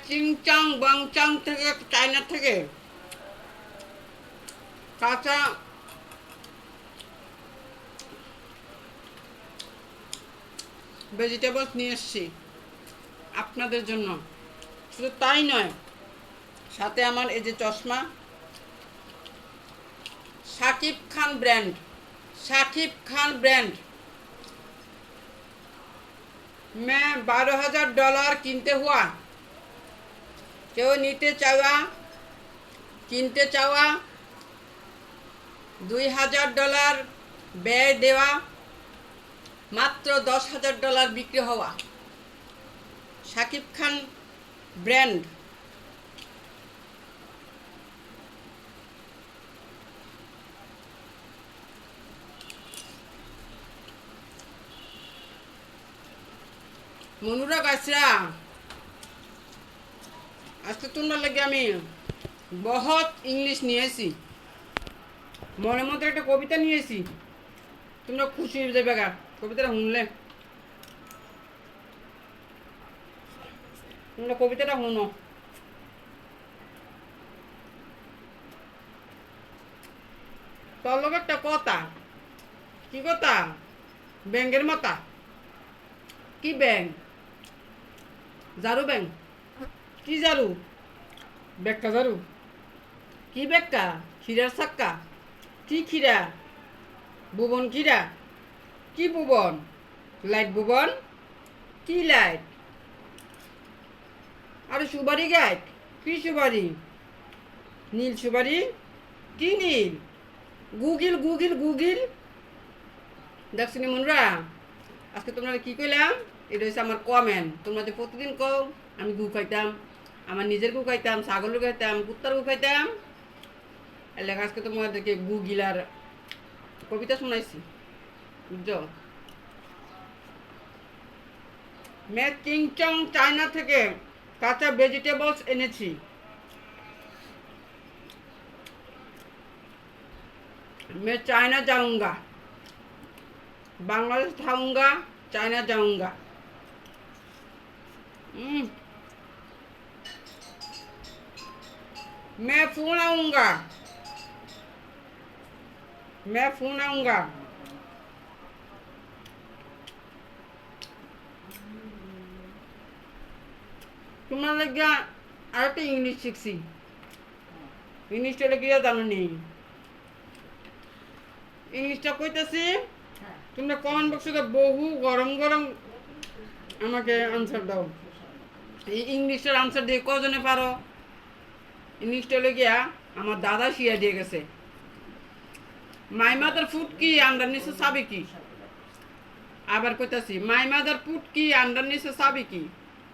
চিংচাং বাংচাং থেকে চায়না থেকে কাঁচা ভেজিটেবলস নিয়ে এসেছি আপনাদের জন্য। শুধু তাই নয়, সাথে আমার এই যে চশমা, শাকিব খান ব্র্যান্ড, শাকিব খান ব্র্যান্ড मैं $12,000 কিনতে हुआ, কেউ নিতে চাওয়া কিনতে চাওয়া $2,000 ব্যয় দেওয়া, মাত্র $10,000 বিক্রি হওয়া শাকিব খান ব্র্যান্ড। মনুরা গাছরা, আজকে তোমরা লাগে আমি বহুত ইংলিশ নিয়েছি, মনের মধ্যে একটা কবিতা নিয়েছি, তোমরা খুশি হয়ে যাবে গা কবিতাটা শুনলে। তোমরা কবিতাটা শুনো। তোর লোক একটা কথা, কি কথা? ব্যাঙ্গের মাথা। কি ব্যাং? ঝাড়ু ব্যাং? কি ঝাড়ু? ব্যাগটা ঝাড়ু? কি ব্যাগটা? ক্ষীরার চাক্কা? কি ক্ষীরা? ভুবন ক্ষীরা? কি ভুবন? লাইট ভুবন? কি লাইট? আরে সুপারি গাছ? কি সুপারি? নীল সুপারি? কি নীল? গুগিল গুগিল গুগিল। দেখছি মনরা, আজকে তোমরা কি কইলাম? এটা হচ্ছে আমার কমেন্ট। তোমরা যে প্রতিদিন কও আমি গু খাইতাম, আমার নিজের গু খাইতাম, ছাগলের খাইতাম, কুত্তার গু খাইতাম, এলাকা আজকে তোমাদেরকে গু গিলার কবিতা শোনাইছি, বুঝছো? চিংচং চায়না থেকে কাঁচা ভেজিটেবলস এনেছি। চায়না जाऊंगा, बांग्लादेश खाऊंगा, चाइना जाऊंगा। मैं फोन आऊंगा, मैं फोन आऊंगा। তোমার লাগে আর একটা ইংলিশ শিখছি, ইংলিশটা লেগে জানো নি? ইংলিশটা কইতেছি, তোমরা কমেন্ট বক্সে বহু গরম গরম আমাকে আনসার দাও। এই ইংলিশের আনসার দিয়ে কজনে পারো? ইংলিশটা লেগিয়া আমার দাদা শিয়া দিয়ে গেছে। মাই মাদার ফুড কি আন্ডার নিচে চাবি কি? আবার কইতাছি, মাই মাদার ফুড কি আন্ডার নিচে চাবি কি?